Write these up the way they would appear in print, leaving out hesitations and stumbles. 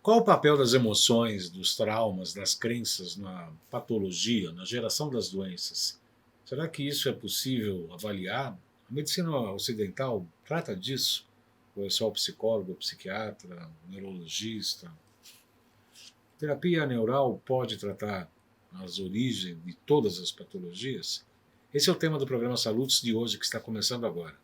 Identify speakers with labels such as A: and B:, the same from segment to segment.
A: Qual o papel das emoções, dos traumas, das crenças na patologia, na geração das doenças? Será que isso é possível avaliar? A medicina ocidental trata disso? Ou é só o psicólogo, o psiquiatra, o neurologista? Terapia neural pode tratar as origens de todas as patologias? Esse é o tema do programa Salutos de hoje, que está começando agora.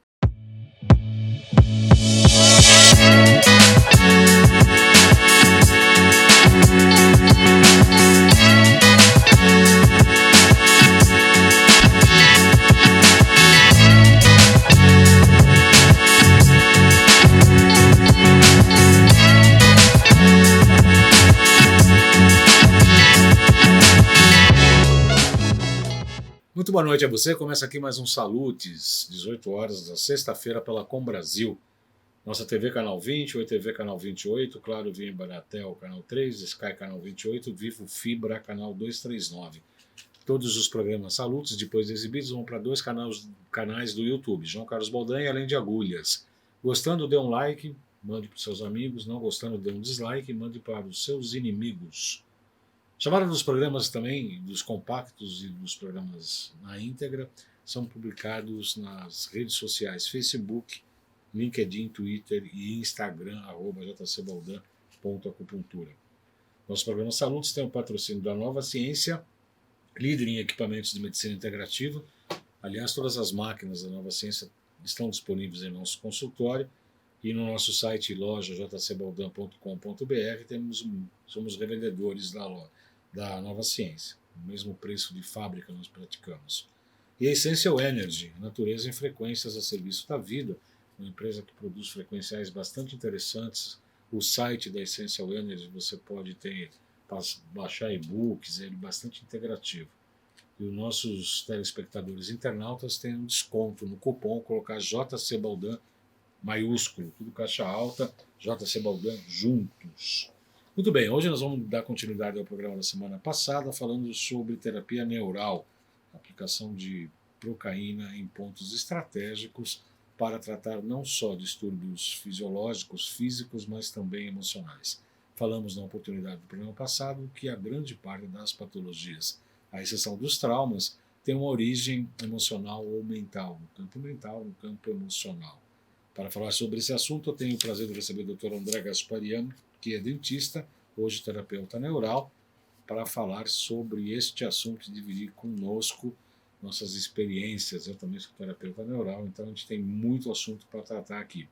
A: Muito boa noite a você. Começa aqui mais um Salutes, 18 horas da sexta-feira pela Com Brasil. Nossa TV Canal 20, Oi TV Canal 28, Claro Via Baratel Canal 3, Sky Canal 28, Vivo Fibra Canal 239. Todos os programas Salutes, depois de exibidos, vão para dois canais do YouTube, João Carlos Boldan e Além de Agulhas. Gostando, dê um like, mande para os seus amigos. Não gostando, dê um dislike e mande para os seus inimigos. Chamaram dos programas também, dos compactos e dos programas na íntegra, são publicados nas redes sociais Facebook, LinkedIn, Twitter e Instagram, @jcbaldan.acupuntura. Nosso programa Salutos tem o patrocínio da Nova Ciência, líder em equipamentos de medicina integrativa. Aliás, todas as máquinas da Nova Ciência estão disponíveis em nosso consultório e no nosso site loja jcbaldan.com.br somos revendedores da Nova Ciência. O mesmo preço de fábrica nós praticamos. E a Essential Energy, natureza em frequências a serviço da vida, uma empresa que produz frequenciais bastante interessantes. O site da Essential Energy você pode baixar e-books, ele é bastante integrativo. E os nossos telespectadores internautas têm um desconto no cupom, colocar JC Baldan, maiúsculo, tudo caixa alta, JC Baldan juntos. Muito bem, hoje nós vamos dar continuidade ao programa da semana passada, falando sobre terapia neural, aplicação de procaína em pontos estratégicos para tratar não só distúrbios fisiológicos, físicos, mas também emocionais. Falamos na oportunidade do programa passado que a grande parte das patologias, à exceção dos traumas, tem uma origem emocional ou mental, no campo emocional. Para falar sobre esse assunto, eu tenho o prazer de receber o Dr. André Gasparian, que é dentista, hoje terapeuta neural, para falar sobre este assunto e dividir conosco nossas experiências. Eu também sou terapeuta neural, então a gente tem muito assunto para tratar aqui.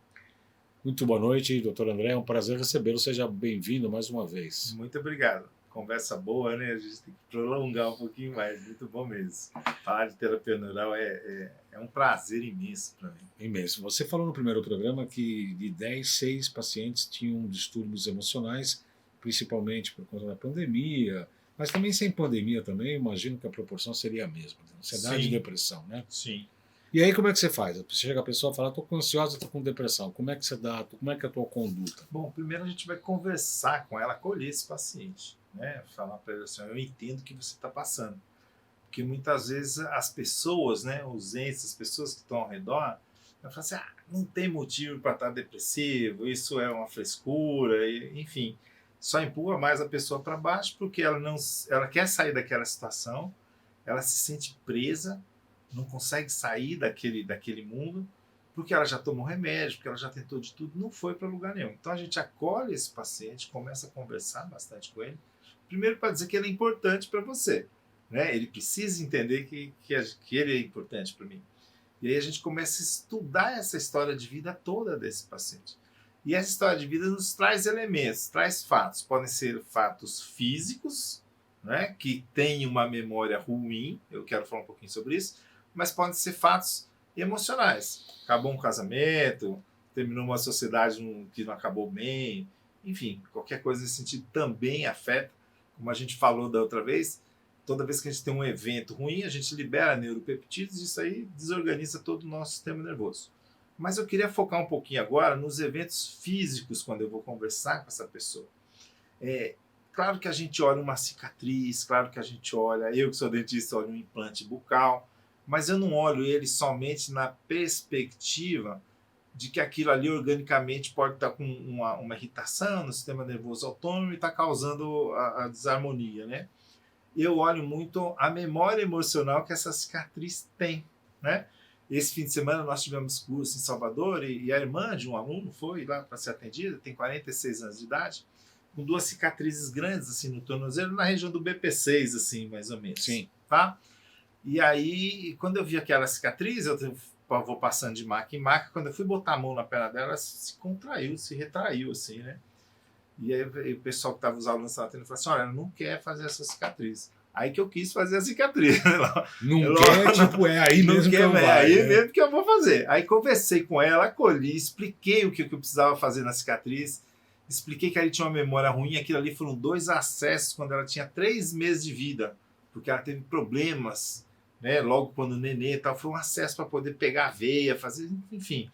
A: Muito boa noite, doutor André, é um prazer recebê-lo, seja bem-vindo mais uma vez.
B: Muito obrigado. Conversa boa, né? A gente tem que prolongar um pouquinho mais, muito bom mesmo. Falar de terapia neural é um prazer imenso para mim.
A: Imenso. Você falou no primeiro programa que de 10, 6 pacientes tinham distúrbios emocionais, principalmente por conta da pandemia, mas também sem pandemia também, imagino que a proporção seria a mesma. Ansiedade e depressão, né?
B: Sim.
A: E aí como é que você faz? Chega a pessoa e fala, estou ansiosa, estou com depressão. Como é que você dá? Como é que é a tua conduta?
B: Bom, primeiro a gente vai conversar com ela, acolher esse paciente, né? Falar para ela assim, eu entendo o que você está passando. Porque muitas vezes as pessoas, né, os entes, as pessoas que estão ao redor, vão falar assim, não tem motivo para estar depressivo, isso é uma frescura, enfim. Só empurra mais a pessoa para baixo porque ela quer sair daquela situação, ela se sente presa, não consegue sair daquele mundo, porque ela já tomou remédio, porque ela já tentou de tudo, não foi para lugar nenhum. Então a gente acolhe esse paciente, começa a conversar bastante com ele, primeiro para dizer que ele é importante para você, né? Ele precisa entender que ele é importante para mim. E aí a gente começa a estudar essa história de vida toda desse paciente. E essa história de vida nos traz elementos, traz fatos. Podem ser fatos físicos, né, que têm uma memória ruim, eu quero falar um pouquinho sobre isso, mas podem ser fatos emocionais. Acabou um casamento, terminou uma sociedade que não acabou bem, enfim, qualquer coisa nesse sentido também afeta. Como a gente falou da outra vez, toda vez que a gente tem um evento ruim, a gente libera neuropeptídeos e isso aí desorganiza todo o nosso sistema nervoso. Mas eu queria focar um pouquinho agora nos eventos físicos, quando eu vou conversar com essa pessoa. Claro que a gente olha uma cicatriz, claro que a gente olha, eu que sou dentista, olho um implante bucal, mas eu não olho ele somente na perspectiva de que aquilo ali organicamente pode estar com uma irritação no sistema nervoso autônomo e está causando a desarmonia, né? Eu olho muito a memória emocional que essa cicatriz tem, né? Esse fim de semana nós tivemos curso em Salvador e a irmã de um aluno foi lá para ser atendida, tem 46 anos de idade, com 2 cicatrizes grandes assim no tornozelo, na região do BP6, assim, mais ou menos.
A: Sim.
B: Tá? E aí, quando eu vi aquela cicatriz, eu vou passando de marca em marca, quando eu fui botar a mão na perna dela, ela se contraiu, se retraiu, assim, né? E aí o pessoal que estava, os alunos estavam atendendo, falou assim, olha, ela não quer fazer essa cicatriz. Aí que eu quis fazer a cicatriz.
A: Não quer, tipo, é aí mesmo que eu vou.
B: É aí mesmo que eu vou fazer. Aí conversei com ela, acolhi, expliquei o que eu precisava fazer na cicatriz, expliquei que ela tinha uma memória ruim, aquilo ali foram 2 acessos quando ela tinha 3 meses de vida, porque ela teve problemas, né, logo quando o nenê e tal, foi um acesso para poder pegar a veia, fazer, enfim,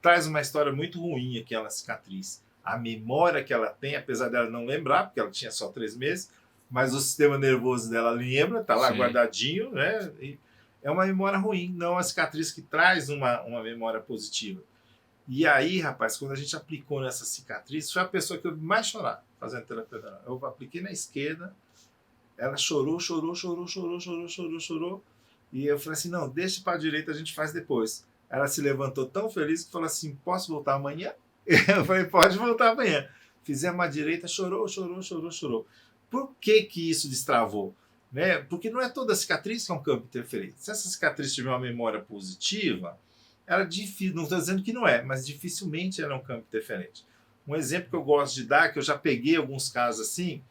B: traz uma história muito ruim aquela cicatriz. A memória que ela tem, apesar dela não lembrar, porque ela tinha só 3 meses, mas o sistema nervoso dela lembra, tá lá guardadinho, né? E é uma memória ruim, não uma cicatriz que traz uma memória positiva. E aí, rapaz, quando a gente aplicou nessa cicatriz, foi a pessoa que eu vi mais chorar fazendo terapia dela. Eu apliquei na esquerda, ela chorou. E eu falei assim, não, deixa para a direita, a gente faz depois. Ela se levantou tão feliz que falou assim, posso voltar amanhã? Eu falei, pode voltar amanhã. Fizemos a direita, chorou. Por que isso destravou? Né? Porque não é toda cicatriz que é um campo interferente. Se essa cicatriz tiver uma memória positiva, ela não estou dizendo que não é, mas dificilmente ela é um campo interferente. Um exemplo que eu gosto de dar, que eu já peguei alguns casos assim,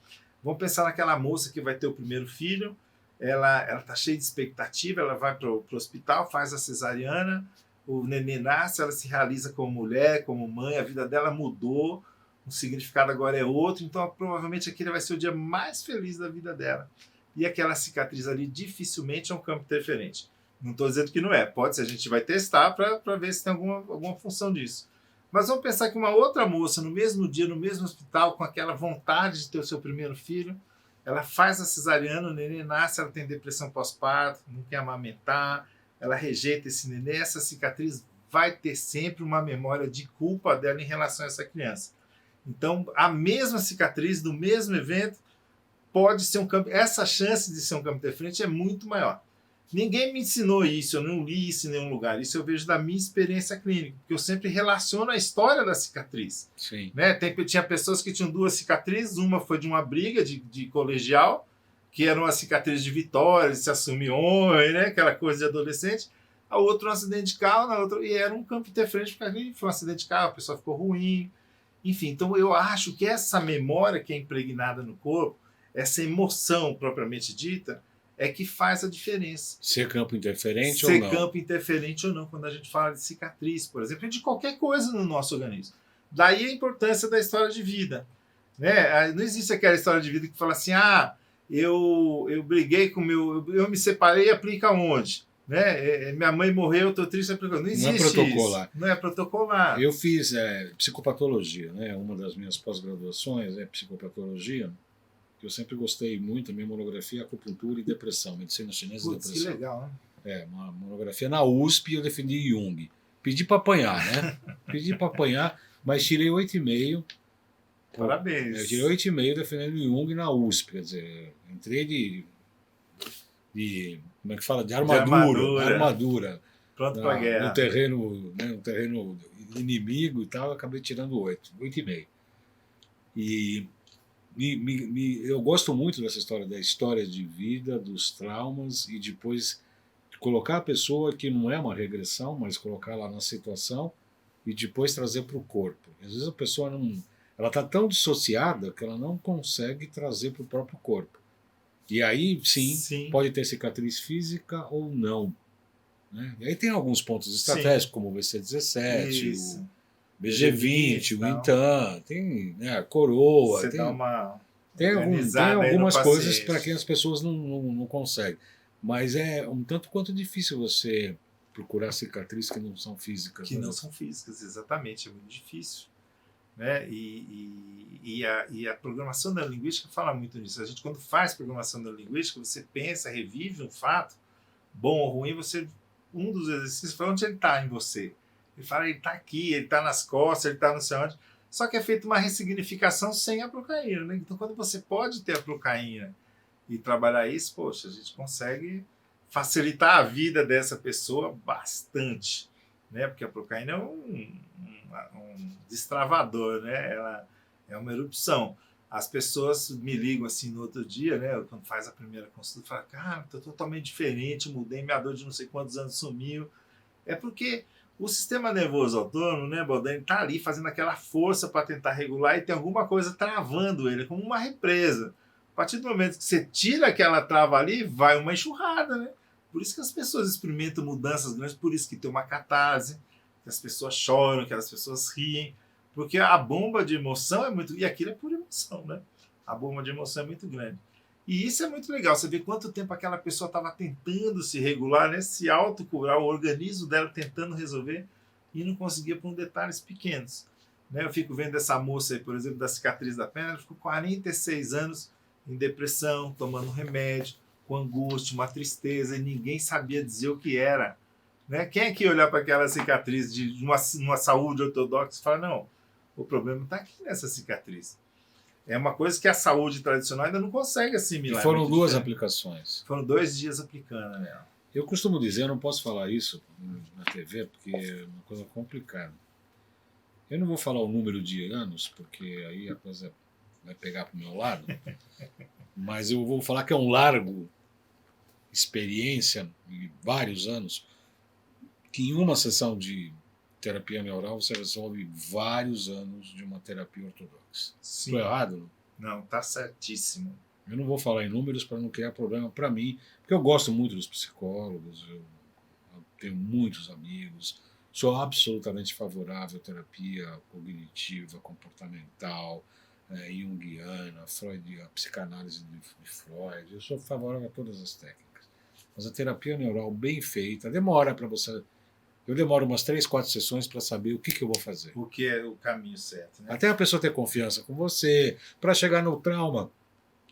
B: vamos pensar naquela moça que vai ter o primeiro filho, ela está cheia de expectativa, ela vai para o hospital, faz a cesariana, o neném nasce, ela se realiza como mulher, como mãe, a vida dela mudou, o significado agora é outro, então provavelmente aquele vai ser o dia mais feliz da vida dela. E aquela cicatriz ali dificilmente é um campo interferente. Não estou dizendo que não é, pode ser, a gente vai testar para ver se tem alguma função disso. Mas vamos pensar que uma outra moça, no mesmo dia, no mesmo hospital, com aquela vontade de ter o seu primeiro filho, ela faz a cesariana, o neném nasce, ela tem depressão pós-parto, não quer amamentar, ela rejeita esse neném, essa cicatriz vai ter sempre uma memória de culpa dela em relação a essa criança. Então, a mesma cicatriz do mesmo evento pode ser um campo, essa chance de ser um campo interferente é muito maior. Ninguém me ensinou isso, eu não li isso em nenhum lugar. Isso eu vejo da minha experiência clínica, porque eu sempre relaciono a história da cicatriz.
A: Sim.
B: Né? Tinha pessoas que tinham 2 cicatrizes, uma foi de uma briga de colegial, que era uma cicatriz de vitória, de se assumir homem, né? Aquela coisa de adolescente. A outra um acidente de carro, na outra, e era um campo interferente, porque ali foi um acidente de carro, a pessoa ficou ruim. Enfim, então eu acho que essa memória que é impregnada no corpo, essa emoção propriamente dita, é que faz a diferença.
A: Ser campo interferente ou não?
B: Ser campo interferente ou não, quando a gente fala de cicatriz, por exemplo, e de qualquer coisa no nosso organismo. Daí a importância da história de vida. Né? Não existe aquela história de vida que fala assim, eu briguei com eu me separei, aplica onde? Né? Minha mãe morreu, eu estou triste, aplica. Não existe
A: protocolar.
B: Isso. Não é protocolar.
A: Eu fiz psicopatologia, né? Uma das minhas pós-graduações é psicopatologia, que eu sempre gostei muito, a minha monografia é acupuntura e depressão, medicina chinesa e depressão.
B: Que legal, né?
A: Uma monografia na USP, eu defendi Jung. Pedi para apanhar, né? Pedi para apanhar, mas tirei 8,5.
B: Parabéns.
A: Eu tirei 8,5 defendendo Jung na USP, quer dizer, entrei de como é que fala? De armadura.
B: Pronto para a guerra.
A: No terreno inimigo e tal, acabei tirando 8,5. E eu gosto muito dessa história, da história de vida, dos traumas, e depois colocar a pessoa que não é uma regressão, mas colocar lá na situação e depois trazer para o corpo. Às vezes a pessoa ela está tão dissociada que ela não consegue trazer para o próprio corpo. E aí, sim, pode ter cicatriz física ou não. Né? E aí tem alguns pontos estratégicos, como o VC17, o BG20, o Intan, tem a coroa.
B: Você dá
A: tem algumas coisas para que as pessoas não conseguem. Mas é um tanto quanto difícil você procurar cicatrizes que não são físicas.
B: Que não são físicas, exatamente. É muito difícil. Né? E a programação neurolinguística fala muito nisso. A gente, quando faz programação neurolinguística, você pensa, revive um fato, bom ou ruim, um dos exercícios fala onde ele está em você. Ele fala, ele está aqui, ele está nas costas, ele está não sei onde. Só que é feita uma ressignificação sem a procaína, né? Então, quando você pode ter a procaína e trabalhar isso, poxa, a gente consegue facilitar a vida dessa pessoa bastante, né? Porque a procaína é um destravador, né? Ela é uma erupção. As pessoas me ligam assim no outro dia, né? Quando faz a primeira consulta, falam, cara, estou totalmente diferente, mudei, minha dor de não sei quantos anos sumiu. É porque o sistema nervoso autônomo, né, Baldani, está ali fazendo aquela força para tentar regular e tem alguma coisa travando ele, como uma represa. A partir do momento que você tira aquela trava ali, vai uma enxurrada, né? Por isso que as pessoas experimentam mudanças grandes, por isso que tem uma catarse, que as pessoas choram, que as pessoas riem, porque a bomba de emoção é muito... E aquilo é por emoção, né? A bomba de emoção é muito grande. E isso é muito legal, você vê quanto tempo aquela pessoa estava tentando se regular, né? Se autocurar, o organismo dela tentando resolver e não conseguia por detalhes pequenos. Né? Eu fico vendo essa moça aí, por exemplo, da cicatriz da perna, ela ficou 46 anos em depressão, tomando remédio, com angústia, uma tristeza, e ninguém sabia dizer o que era. Né? Quem é que olhar para aquela cicatriz de uma saúde ortodoxa e fala, não, o problema está aqui nessa cicatriz. É uma coisa que a saúde tradicional ainda não consegue assimilar.
A: E foram duas aplicações.
B: Foram 2 dias aplicando, né?
A: Eu costumo dizer, eu não posso falar isso na TV, porque é uma coisa complicada. Eu não vou falar o número de anos, porque aí a coisa vai pegar para o meu lado, mas eu vou falar que é um largo experiência, de vários anos, que em uma sessão de terapia neural você resolve vários anos de uma terapia ortodoxa. Estou errado?
B: Não, está certíssimo.
A: Eu não vou falar em números para não criar problema para mim, porque eu gosto muito dos psicólogos, eu tenho muitos amigos, sou absolutamente favorável à terapia cognitiva, comportamental, junguiana, Freud, a psicanálise de Freud, eu sou favorável a todas as técnicas. Mas a terapia neural bem feita demora para você... Eu demoro umas 3, 4 sessões para saber o que eu vou fazer.
B: O que é o caminho certo. Né?
A: Até a pessoa ter confiança com você, para chegar no trauma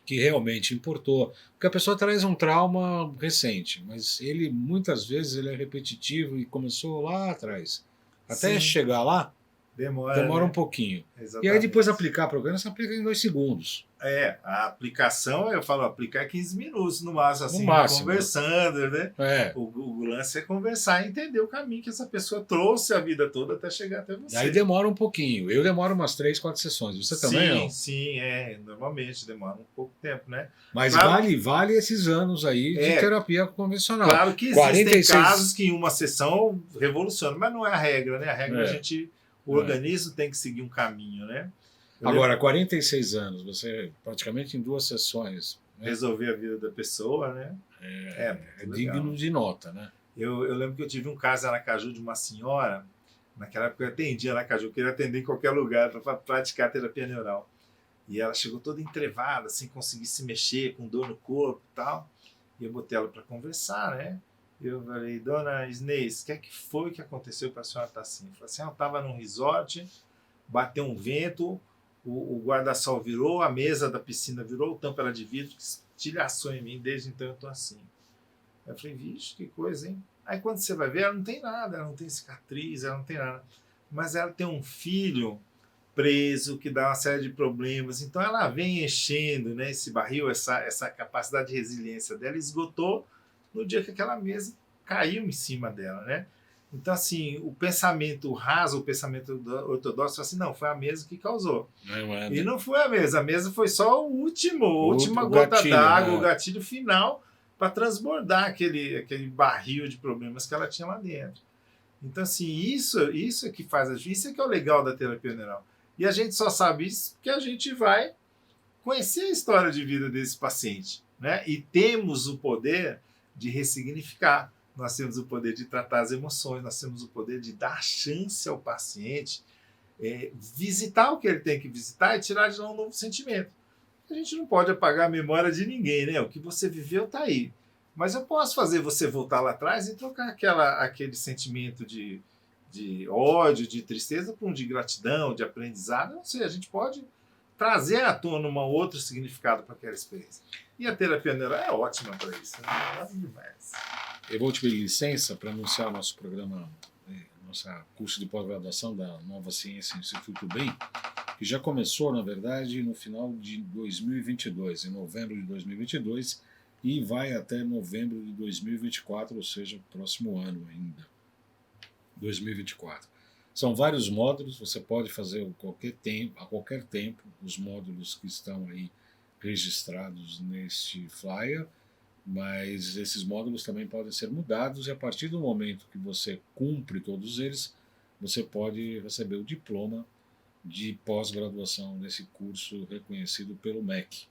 A: que realmente importou. Porque a pessoa traz um trauma recente, mas ele muitas vezes ele é repetitivo e começou lá atrás. Até chegar lá, demora um pouquinho.
B: Exatamente.
A: E aí depois aplicar a programa, você aplica em 2 segundos.
B: A aplicação, eu falo, aplicar 15 minutos no máximo, assim, conversando, né? O lance é conversar e entender o caminho que essa pessoa trouxe a vida toda até chegar até você.
A: E aí demora um pouquinho. Eu demoro umas 3, 4 sessões. Você também não?
B: Sim, normalmente demora um pouco tempo, né?
A: Mas claro, vale esses anos aí de terapia convencional.
B: Claro que existem casos que uma sessão revoluciona, mas não é a regra, né? A regra o organismo tem que seguir um caminho, né?
A: Agora, 46 anos, você praticamente em 2 sessões.
B: Né? Resolver a vida da pessoa, né?
A: É digno de nota, né?
B: Eu lembro que eu tive um caso em Aracaju de uma senhora, naquela época eu atendia em Aracaju, eu queria atender em qualquer lugar para praticar terapia neural. E ela chegou toda entrevada, sem conseguir se mexer, com dor no corpo e tal. E eu botei ela para conversar, né? Eu falei, dona Isnês, o que foi que aconteceu para a senhora estar assim? Eu falei assim, eu estava num resort, bateu um vento, o guarda-sol virou, a mesa da piscina virou, o tampo era de vidro, que estilhaçou em mim, desde então eu estou assim. Eu falei, vixe, que coisa, hein? Aí quando você vai ver, ela não tem nada, ela não tem cicatriz, ela não tem nada. Mas ela tem um filho preso, que dá uma série de problemas, então ela vem enchendo, né, esse barril, essa capacidade de resiliência dela, esgotou no dia que aquela mesa caiu em cima dela, né? Então, assim, o pensamento raso, o pensamento ortodoxo, assim, não, foi a mesa que causou. E não foi a mesa foi só a última gota d'água, o gatilho final para transbordar aquele barril de problemas que ela tinha lá dentro. Então, assim, isso é que faz isso é que é o legal da terapia neural. E a gente só sabe isso porque a gente vai conhecer a história de vida desse paciente, né? E temos o poder de ressignificar. Nós temos o poder de tratar as emoções, nós temos o poder de dar chance ao paciente visitar o que ele tem que visitar e tirar de lá um novo sentimento. A gente não pode apagar a memória de ninguém, né? O que você viveu está aí. Mas eu posso fazer você voltar lá atrás e trocar aquele sentimento de ódio, de tristeza por um de gratidão, de aprendizado. Não sei, a gente pode trazer à tona um outro significado para aquela experiência. E a terapia neural é ótima para isso. Né? É demais.
A: Eu vou te pedir licença para anunciar nosso programa nossa curso de pós-graduação da Nova Ciência Instituto Bem, que já começou, na verdade, no final de 2022, em novembro de 2022, e vai até novembro de 2024, ou seja, próximo ano ainda, 2024. São vários módulos, você pode fazer a qualquer tempo, os módulos que estão aí registrados neste flyer, mas esses módulos também podem ser mudados e a partir do momento que você cumpre todos eles, você pode receber o diploma de pós-graduação nesse curso reconhecido pelo MEC.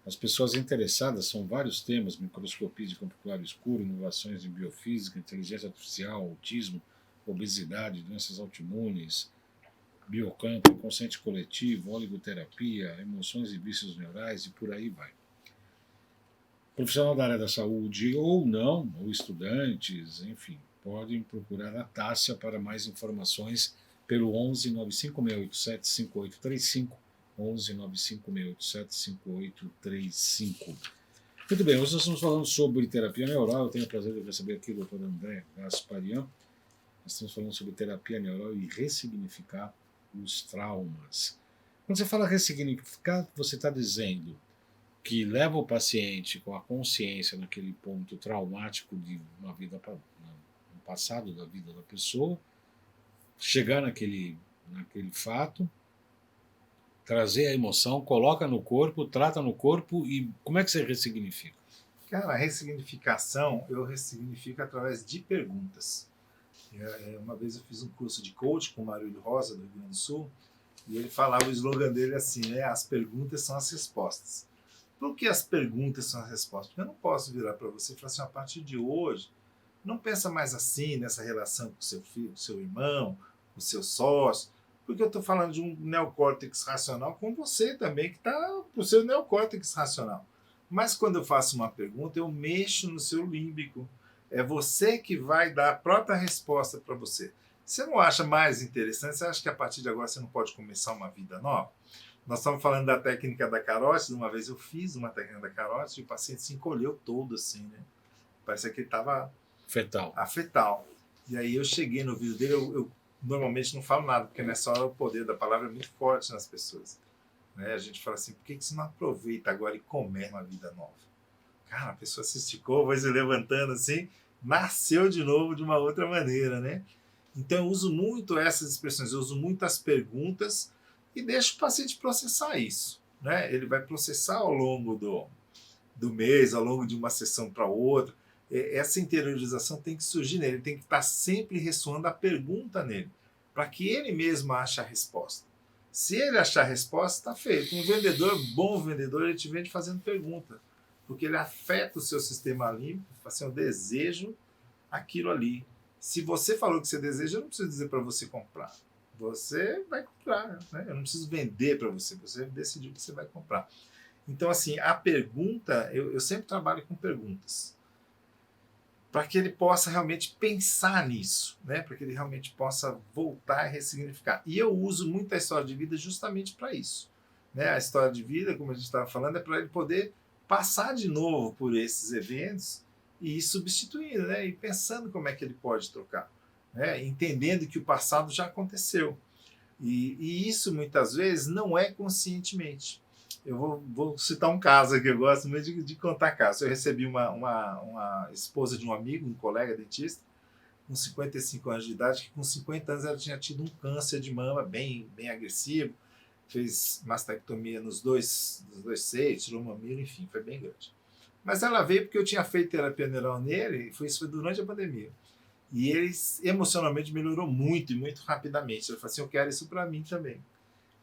A: As pessoas interessadas são vários temas: microscopia de campo claro e escuro, inovações em biofísica, inteligência artificial, autismo, obesidade, doenças autoimunes, biocampo, inconsciente coletivo, oligoterapia, emoções e vícios neurais e por aí vai. Profissional da área da saúde ou não, ou estudantes, enfim, podem procurar a Tássia para mais informações pelo 11 95687 5835, 11 95687 5835. Muito bem, hoje nós estamos falando sobre terapia neural. Eu tenho o prazer de receber aqui o Dr. André Gasparian. Nós estamos falando sobre terapia neural e ressignificar os traumas. Quando você fala ressignificar, você está dizendo que leva o paciente com a consciência naquele ponto traumático de uma vida no passado da vida da pessoa, chegar naquele fato, trazer a emoção, coloca no corpo, trata no corpo e como é que você ressignifica?
B: Cara, a ressignificação eu ressignifico através de perguntas. Uma vez eu fiz um curso de coach com o Mário Rosa, do Rio Grande do Sul, e ele falava, o slogan dele assim, né, as perguntas são as respostas. Por que as perguntas são as respostas? Porque eu não posso virar para você e falar assim, a partir de hoje, não pensa mais assim nessa relação com o seu filho, com o seu irmão, com o seu sócio, porque eu estou falando de um neocórtex racional com você também, que está para o seu neocórtex racional. Mas quando eu faço uma pergunta, eu mexo no seu límbico. É você que vai dar a própria resposta para você. Você não acha mais interessante? Você acha que a partir de agora você não pode começar uma vida nova? Nós estamos falando da técnica da carótide. Uma vez eu fiz uma técnica da carótide e o paciente se encolheu todo assim, né? Parecia que ele estava fetal. E aí eu cheguei no vídeo dele, eu normalmente não falo nada, porque nessa hora o poder da palavra é muito forte nas pessoas. Né? A gente fala assim, por que você não aproveita agora e comer uma vida nova? Cara, a pessoa se esticou, vai se levantando assim, nasceu de novo de uma outra maneira, né? Então eu uso muito essas expressões, eu uso muitas perguntas e deixo o paciente processar isso. Né? Ele vai processar ao longo do mês, ao longo de uma sessão para outra. Essa interiorização tem que surgir nele, tem que estar sempre ressoando a pergunta nele, para que ele mesmo ache a resposta. Se ele achar a resposta, está feito. Um vendedor, bom vendedor, ele te vende fazendo pergunta, porque ele afeta o seu sistema límbico, assim, eu desejo aquilo ali. Se você falou que você deseja, eu não preciso dizer para você comprar. Você vai comprar, né? Eu não preciso vender para você, você decidiu que você vai comprar. Então, assim, a pergunta, eu sempre trabalho com perguntas, para que ele possa realmente pensar nisso, né? Para que ele realmente possa voltar e ressignificar. E eu uso muito a história de vida justamente para isso. Né? A história de vida, como a gente estava falando, é para ele poder passar de novo por esses eventos e ir substituindo, né? E pensando como é que ele pode trocar. Né? Entendendo que o passado já aconteceu. E isso, muitas vezes, não é conscientemente. Eu vou citar um caso aqui, eu gosto muito de contar casos. Eu recebi uma esposa de um amigo, um colega dentista, com 55 anos de idade, que com 50 anos ela tinha tido um câncer de mama bem agressivo, fez mastectomia nos dois seios, tirou o mamilo, enfim, foi bem grande. Mas ela veio porque eu tinha feito terapia neural nele, e isso foi durante a pandemia. E ele emocionalmente melhorou muito e muito rapidamente. Ele falou assim, eu quero isso para mim também.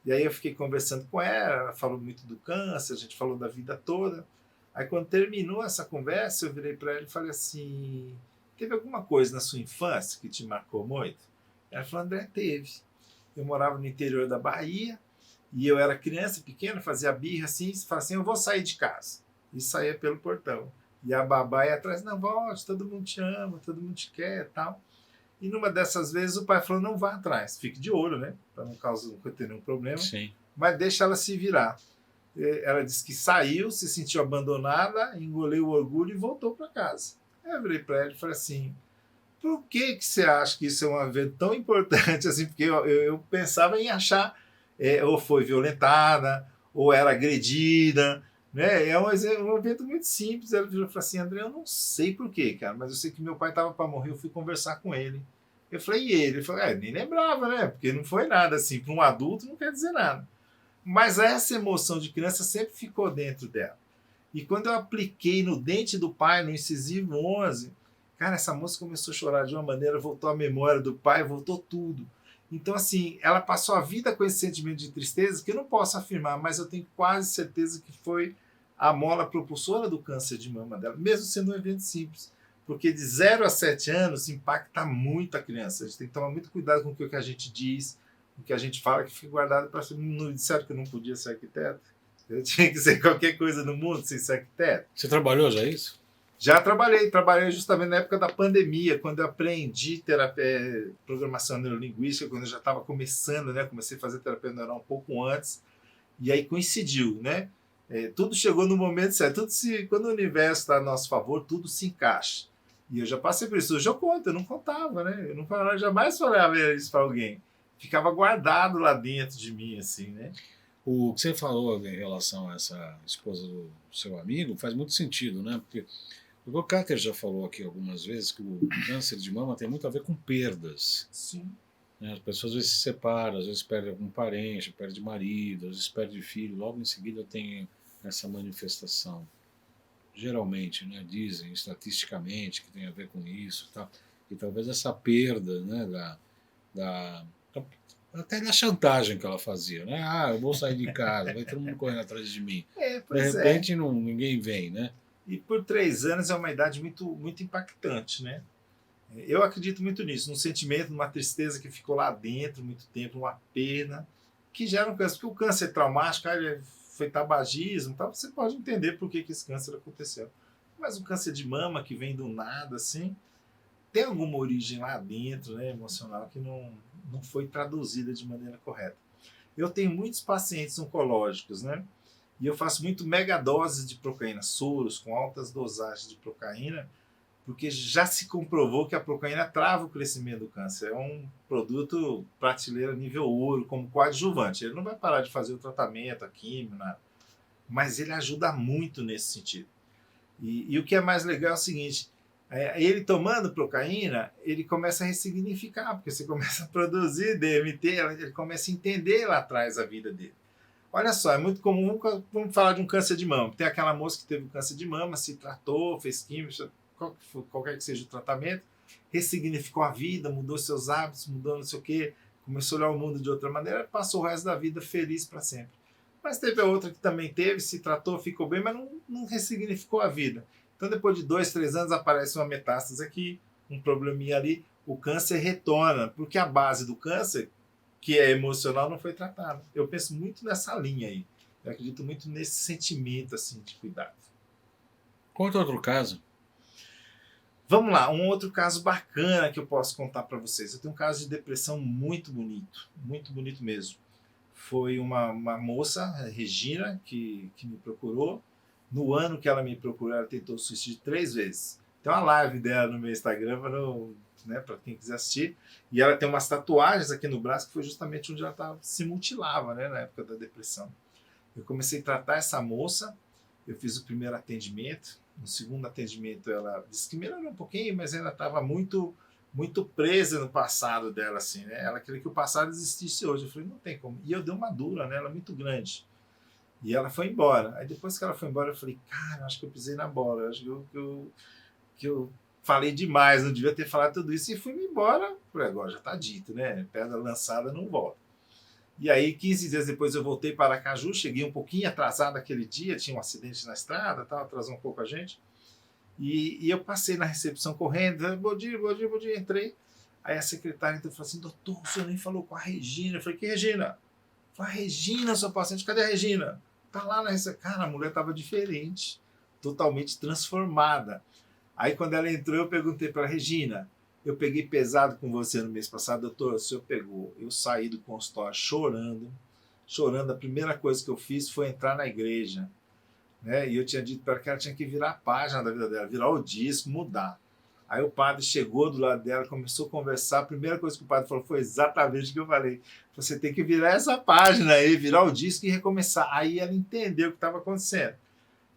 B: E aí eu fiquei conversando com ela falou muito do câncer, a gente falou da vida toda. Aí quando terminou essa conversa, eu virei para ela e falei assim, teve alguma coisa na sua infância que te marcou muito? Ela falou, André, teve. Eu morava no interior da Bahia, e eu era criança pequena, fazia birra assim, e falava assim, eu vou sair de casa. E saía pelo portão. E a babá ia atrás, não, volte, todo mundo te ama, todo mundo te quer e tal. E numa dessas vezes o pai falou, não vá atrás, fique de olho, né? Para não ter nenhum problema.
A: Sim.
B: Mas deixa ela se virar. Ela disse que saiu, se sentiu abandonada, engoliu o orgulho e voltou para casa. Aí eu virei para ela e falei assim, por que você acha que isso é um evento tão importante assim? Porque eu pensava em achar, ou foi violentada, ou era agredida, né? Um evento muito simples. Ela falou assim, André, eu não sei por quê, cara, mas eu sei que meu pai estava para morrer, eu fui conversar com ele. Eu falei, e ele? Ele falou, nem lembrava, né? Porque não foi nada assim, para um adulto não quer dizer nada. Mas essa emoção de criança sempre ficou dentro dela. E quando eu apliquei no dente do pai, no incisivo 11, cara, essa moça começou a chorar de uma maneira, voltou a memória do pai, voltou tudo. Então, assim, ela passou a vida com esse sentimento de tristeza, que eu não posso afirmar, mas eu tenho quase certeza que foi a mola propulsora do câncer de mama dela, mesmo sendo um evento simples. Porque de 0 a 7 anos impacta muito a criança. A gente tem que tomar muito cuidado com o que a gente diz, com o que a gente fala, que fica guardado para... Não disseram que eu não podia ser arquiteto? Eu tinha que ser qualquer coisa no mundo sem ser arquiteto.
A: Você trabalhou já isso?
B: Já trabalhei justamente na época da pandemia, quando eu aprendi programação neurolinguística, quando eu já estava começando, né? Comecei a fazer terapia neural um pouco antes, e aí coincidiu, né? Tudo chegou no momento certo. Quando o universo está a nosso favor, tudo se encaixa. E eu já passei por isso. Hoje eu conto, eu não contava, né? Eu não falava, jamais falava isso para alguém. Ficava guardado lá dentro de mim, assim, né?
A: O que você falou em relação a essa esposa do seu amigo faz muito sentido, né? Porque o Gokater já falou aqui algumas vezes que o câncer de mama tem muito a ver com perdas.
B: Sim.
A: Né? As pessoas às vezes se separam, às vezes perdem algum parente, perde marido, às vezes perde filho, logo em seguida tem essa manifestação. Geralmente, né, dizem estatisticamente que tem a ver com isso, tá? E talvez essa perda, né, da até da chantagem que ela fazia, né? Ah, eu vou sair de casa, vai todo mundo correndo atrás de mim. De repente ninguém vem, né?
B: E por 3 anos é uma idade muito, muito impactante, né? Eu acredito muito nisso, num sentimento, numa tristeza que ficou lá dentro muito tempo, uma pena, que gera um câncer. Porque o câncer traumático, foi tabagismo, tá? Você pode entender por que esse câncer aconteceu. Mas o câncer de mama que vem do nada, assim, tem alguma origem lá dentro, né, emocional, que não foi traduzida de maneira correta. Eu tenho muitos pacientes oncológicos, né? E eu faço muito megadoses de procaína, soros com altas dosagens de procaína, porque já se comprovou que a procaína trava o crescimento do câncer. É um produto prateleira nível ouro, como coadjuvante. Ele não vai parar de fazer o tratamento, a químio, nada. Mas ele ajuda muito nesse sentido. E o que é mais legal é o seguinte, ele tomando procaína, ele começa a ressignificar, porque você começa a produzir DMT, ele começa a entender lá atrás a vida dele. Olha só, é muito comum, vamos falar de um câncer de mama. Tem aquela moça que teve um câncer de mama, se tratou, fez química, qualquer que seja o tratamento, ressignificou a vida, mudou seus hábitos, mudou não sei o quê, começou a olhar o mundo de outra maneira, passou o resto da vida feliz para sempre. Mas teve a outra que também teve, se tratou, ficou bem, mas não ressignificou a vida. Então, depois de 2, 3 anos, aparece uma metástase aqui, um probleminha ali, o câncer retorna, porque a base do câncer, que é emocional, não foi tratada. Eu penso muito nessa linha aí. Eu acredito muito nesse sentimento assim, de cuidado.
A: Conta outro caso.
B: Vamos lá, um outro caso bacana que eu posso contar para vocês. Eu tenho um caso de depressão muito bonito mesmo. Foi uma moça, Regina, que me procurou. No ano que ela me procurou, ela tentou suicídio 3 vezes. Tem uma live dela no meu Instagram para quem quiser assistir. E ela tem umas tatuagens aqui no braço que foi justamente onde ela se mutilava, né, na época da depressão. Eu comecei a tratar essa moça, eu fiz o primeiro atendimento. No segundo atendimento ela disse que melhorou um pouquinho, mas ainda estava muito presa no passado dela, assim, né? Ela queria que o passado existisse hoje. Eu falei, não tem como. E eu dei uma dura nela muito grande. E ela foi embora. Aí depois que ela foi embora, eu falei, cara, acho que eu pisei na bola. Acho que eu falei demais, não devia ter falado tudo isso. E fui embora. Falei, agora já está dito, né? Pedra lançada não volta. E aí, 15 dias depois, eu voltei para Aracaju. Cheguei um pouquinho atrasado aquele dia. Tinha um acidente na estrada, atrasou um pouco a gente. E eu passei na recepção correndo. Bom dia. Entrei. Aí a secretária então falou assim, doutor, o senhor nem falou com a Regina. Eu falei, que Regina? Foi a Regina, sua paciente. Cadê a Regina? Tá lá na recepção. Cara, a mulher estava diferente. Totalmente transformada. Aí quando ela entrou, eu perguntei para a Regina, eu peguei pesado com você no mês passado, doutor, o senhor pegou. Eu saí do consultório chorando. A primeira coisa que eu fiz foi entrar na igreja. Né? E eu tinha dito para ela que ela tinha que virar a página da vida dela, virar o disco, mudar. Aí o padre chegou do lado dela, começou a conversar. A primeira coisa que o padre falou foi exatamente o que eu falei. Você tem que virar essa página aí, virar o disco e recomeçar. Aí ela entendeu o que estava acontecendo.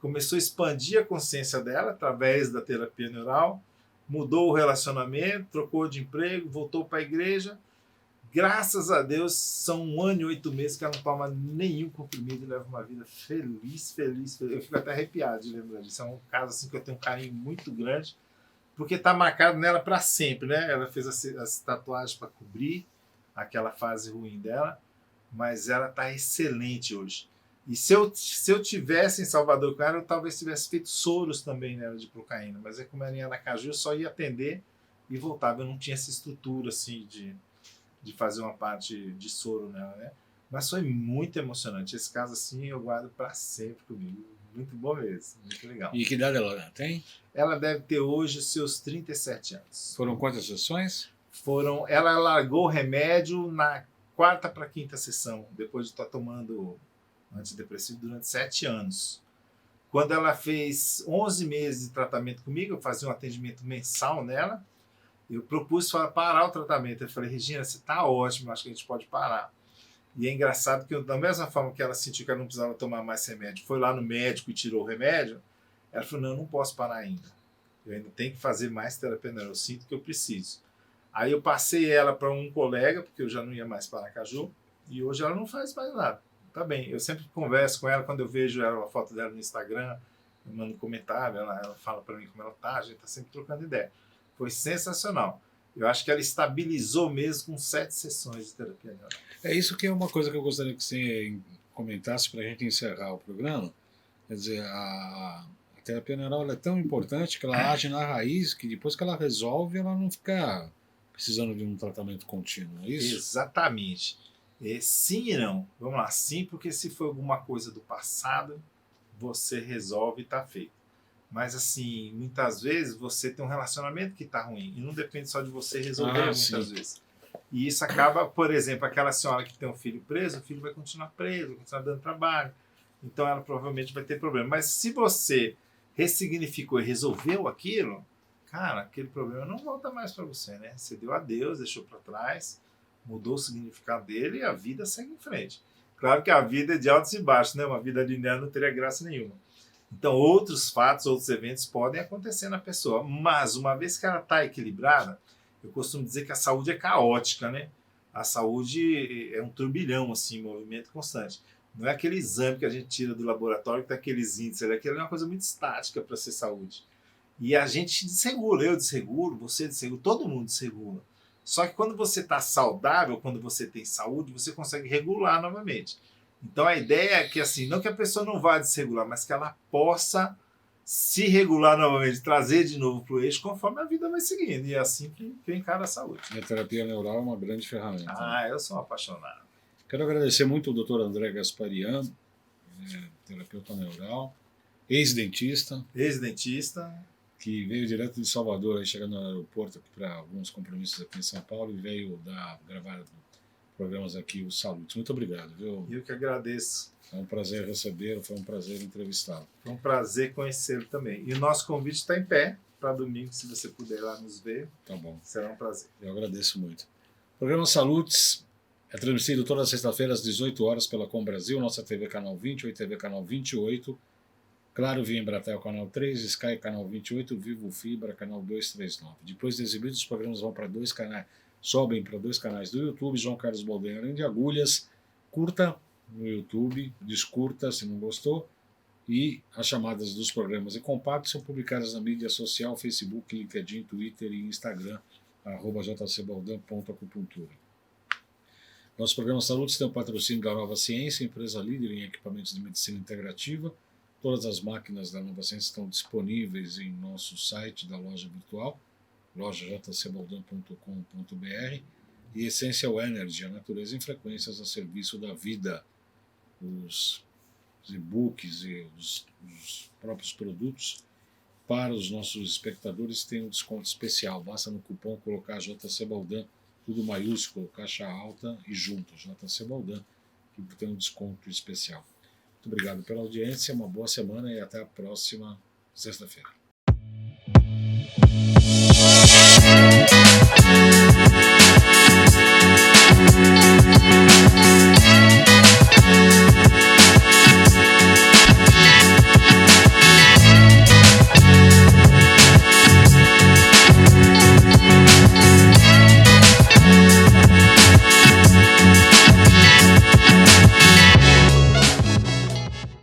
B: Começou a expandir a consciência dela através da terapia neural, mudou o relacionamento, trocou de emprego, voltou para a igreja. Graças a Deus, são 1 ano e 8 meses que ela não toma nenhum comprimido e leva uma vida feliz, feliz, feliz. Eu fico até arrepiado de lembrar disso. É um caso assim, que eu tenho um carinho muito grande, porque está marcado nela para sempre, né? Ela fez as tatuagens para cobrir aquela fase ruim dela, mas ela está excelente hoje. E se eu tivesse em Salvador com ela, eu talvez tivesse feito soros também nela de procaína, mas é como ela ia em Aracaju, eu só ia atender e voltava. Eu não tinha essa estrutura assim de fazer uma parte de soro nela, né? Mas foi muito emocionante. Esse caso assim eu guardo para sempre comigo. Muito bom mesmo, muito legal.
A: E que idade ela tem?
B: Ela deve ter hoje os seus 37 anos.
A: Foram quantas sessões?
B: Ela largou o remédio na 4ª para 5ª sessão, depois de estar tomando antidepressivo durante 7 anos. Quando ela fez 11 meses de tratamento comigo, eu fazia um atendimento mensal nela, eu propus parar o tratamento. Eu falei, Regina, você está ótimo, acho que a gente pode parar. E é engraçado que, da mesma forma que ela sentiu que ela não precisava tomar mais remédio, foi lá no médico e tirou o remédio, ela falou, não, eu não posso parar ainda. Eu ainda tenho que fazer mais terapia neural, eu sinto que eu preciso. Aí eu passei ela para um colega, porque eu já não ia mais para Aracaju, e hoje ela não faz mais nada. Tá bem, eu sempre converso com ela, quando eu vejo ela, a foto dela no Instagram, eu mando um comentário, ela fala para mim como ela tá, a gente tá sempre trocando ideia. Foi sensacional. Eu acho que ela estabilizou mesmo com 7 sessões de terapia neural.
A: É isso que é uma coisa que eu gostaria que você comentasse para a gente encerrar o programa. Quer dizer, a terapia neural é tão importante que ela age na raiz, que depois que ela resolve, ela não fica precisando de um tratamento contínuo, é isso?
B: Exatamente. Sim e não. Vamos lá, sim, porque se for alguma coisa do passado, você resolve e está feito. Mas assim, muitas vezes você tem um relacionamento que está ruim e não depende só de você resolver muitas vezes. E isso acaba, por exemplo, aquela senhora que tem um filho preso, o filho vai continuar preso, vai continuar dando trabalho. Então ela provavelmente vai ter problema. Mas se você ressignificou e resolveu aquilo, cara, aquele problema não volta mais para você, né? Você deu adeus, deixou para trás, mudou o significado dele e a vida segue em frente. Claro que a vida é de altos e baixos, né? Uma vida linear não teria graça nenhuma. Então, outros fatos, outros eventos podem acontecer na pessoa, mas uma vez que ela está equilibrada, eu costumo dizer que a saúde é caótica, né? A saúde é um turbilhão, assim, movimento constante. Não é aquele exame que a gente tira do laboratório que tem aqueles índices, aquilo é uma coisa muito estática para ser saúde. E a gente desregula, eu desregulo, você desregula, todo mundo desregula. Só que quando você está saudável, quando você tem saúde, você consegue regular novamente. Então a ideia é que assim, não que a pessoa não vá desregular, mas que ela possa se regular novamente, trazer de novo para o eixo conforme a vida vai seguindo. E é assim que eu encaro a saúde.
A: E a terapia neural é uma grande ferramenta.
B: Ah, eu sou um apaixonado.
A: Quero agradecer muito ao Dr. André Gasparian, terapeuta neural, ex-dentista.
B: Ex-dentista.
A: Que veio direto de Salvador, aí chegando no aeroporto para alguns compromissos aqui em São Paulo e veio gravar programas aqui, o Salutos. Muito obrigado, viu?
B: Eu que agradeço.
A: Foi um prazer recebê-lo, foi um prazer entrevistá-lo.
B: Foi um prazer conhecê-lo também. E o nosso convite está em pé para domingo, se você puder ir lá nos ver.
A: Tá bom.
B: Será um prazer.
A: Eu agradeço muito. O programa Salutos é transmitido toda sexta-feira às 18 horas pela Com Brasil, nossa TV Canal 20, Oi TV Canal 28, Claro via Embratel Canal 3, Sky Canal 28, Vivo Fibra Canal 239. Depois de exibidos, os programas vão para 2 canais, sobem para 2 canais do YouTube, João Carlos Balden Além de Agulhas, curta no YouTube, descurta se não gostou, e as chamadas dos programas e compactos são publicadas na mídia social, Facebook, LinkedIn, Twitter e Instagram, @jcbaldan.acupuntura. Nosso programa Saúde tem o patrocínio da Nova Ciência, empresa líder em equipamentos de medicina integrativa. Todas as máquinas da Nova Ciência estão disponíveis em nosso site da loja virtual, lojajcbaldan.com.br, e Essential Energy, a natureza em frequências a serviço da vida. Os e-books e os próprios produtos para os nossos espectadores têm um desconto especial. Basta no cupom colocar JC Baldan, tudo maiúsculo, caixa alta e junto, JC Baldan, que tem um desconto especial. Muito obrigado pela audiência, uma boa semana e até a próxima sexta-feira.